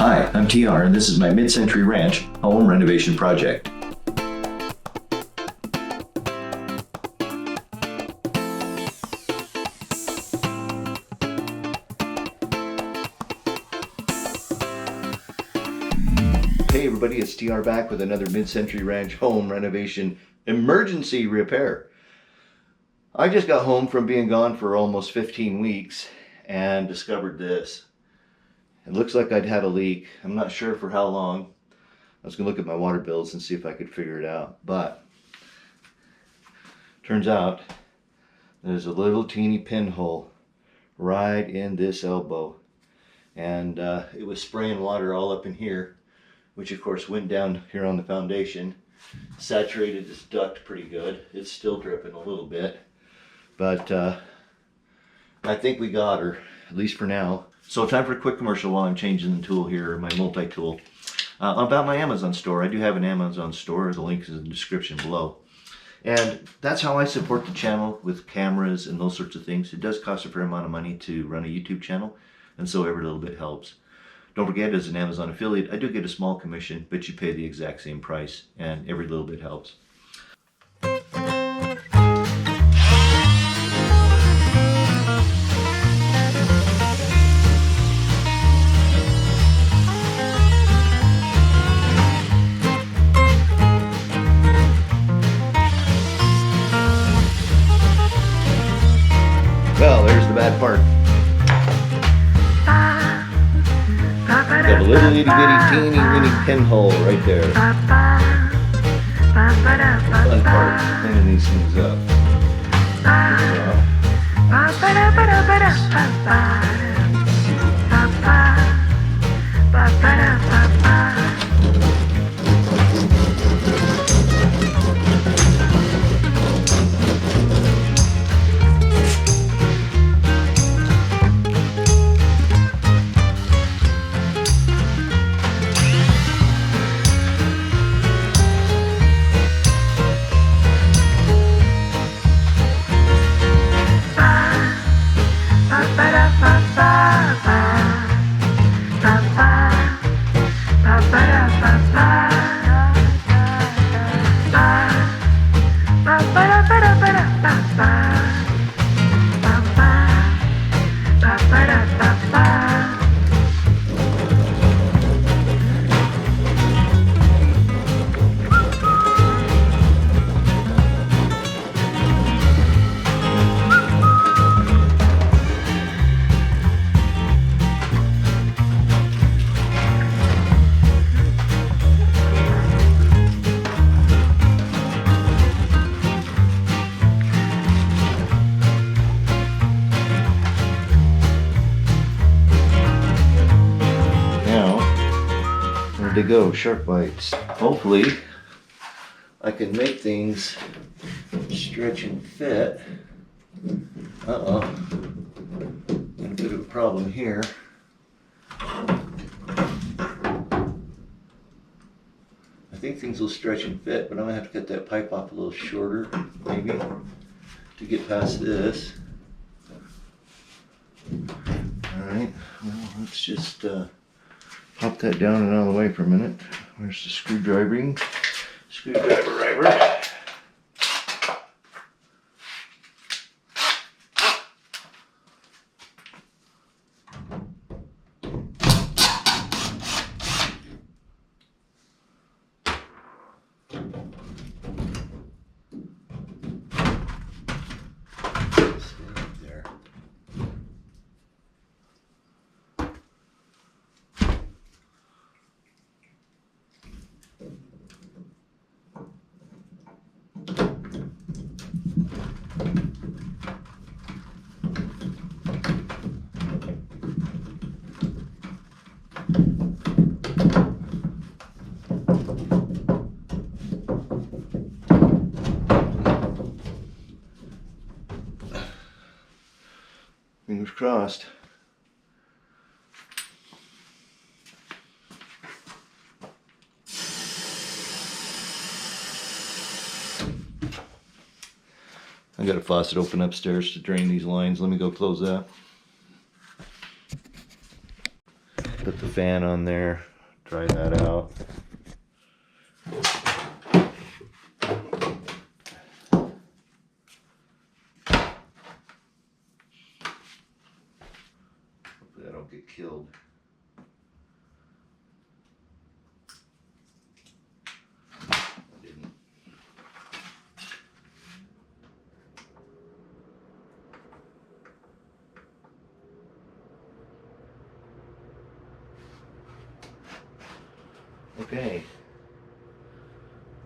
Hi, I'm TR, and this is my mid-century ranch home renovation project. Hey everybody, it's TR back with another mid-century ranch home renovation emergency repair. I just got home from being gone for almost 15 weeks and discovered this. It looks like I'd had a leak. I'm not sure for how long. I was gonna look at my water bills and see if I could figure it out, but turns out there's a little teeny pinhole right in this elbow, and it was spraying water all up in here, which of course went down here on the foundation, saturated this duct pretty good. It's still dripping a little bit, but I think we got her, at least for now. So time for a quick commercial while I'm changing the tool here, my multi-tool. About my Amazon store. I do have an Amazon store. The link is in the description below. And that's how I support the channel, with cameras and those sorts of things. It does cost a fair amount of money to run a YouTube channel, and so every little bit helps. Don't forget, as an Amazon affiliate, I do get a small commission, but you pay the exact same price, and every little bit helps. Well, there's the bad part. Got a little itty bitty teeny weeny pinhole right there. Fun part, cleaning these things up. To go, Sharkbites. Hopefully I can make things stretch and fit. Got a bit of a problem here. I think things will stretch and fit, but I'm gonna have to cut that pipe off a little shorter, maybe, to get past this. Alright, well, let's just pop that down and out of the way for a minute. Where's the screwdriver? Screwdriver. Fingers crossed. I got a faucet open upstairs to drain these lines. Let me go close that. Put the fan on there. Try that out. Hopefully I don't get killed. Okay,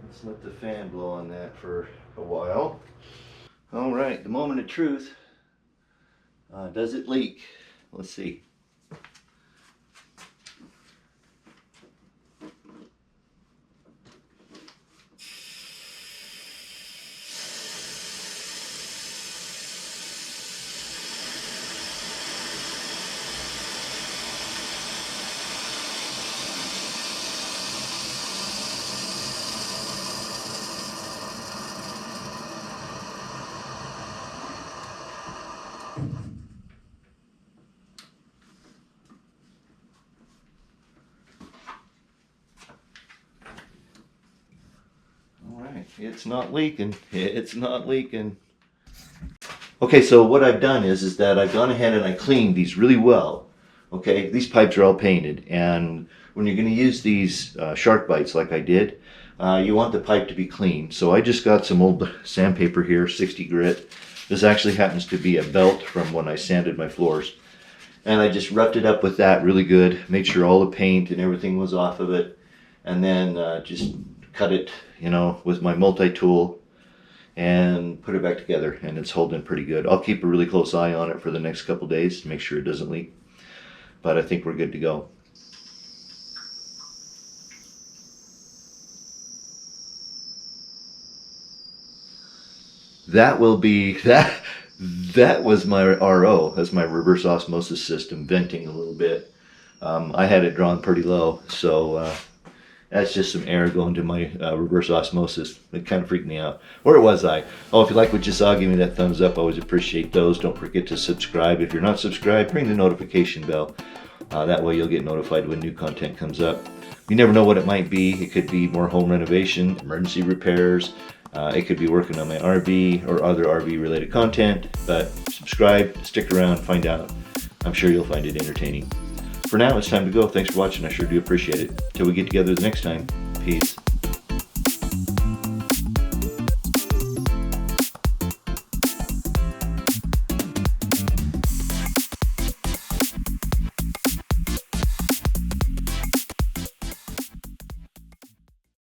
let's let the fan blow on that for a while. All right, the moment of truth. Does it leak? Let's see. It's not leaking. It's not leaking. Okay, so what I've done is that I've gone ahead and I cleaned these really well. Okay, these pipes are all painted, and when you're going to use these Sharkbites like I did, you want the pipe to be clean. So I just got some old sandpaper here, 60 grit. This actually happens to be a belt from when I sanded my floors. And I just roughed it up with that really good, made sure all the paint and everything was off of it, and then just cut it, you know, with my multi-tool and put it back together, and it's holding pretty good. I'll keep a really close eye on it for the next couple days to make sure it doesn't leak, but I think we're good to go. That will be that was my RO. That's my reverse osmosis system venting a little bit. I had it drawn pretty low, so that's just some air going to my reverse osmosis. It kind of freaked me out. Where was I? Oh, if you like what you saw, give me that thumbs up. I always appreciate those. Don't forget to subscribe. If you're not subscribed, ring the notification bell. That way you'll get notified when new content comes up. You never know what it might be. It could be more home renovation, emergency repairs. It could be working on my RV or other RV related content. But subscribe, stick around, find out. I'm sure you'll find it entertaining. For now, it's time to go. Thanks for watching. I sure do appreciate it. Till we get together the next time. Peace.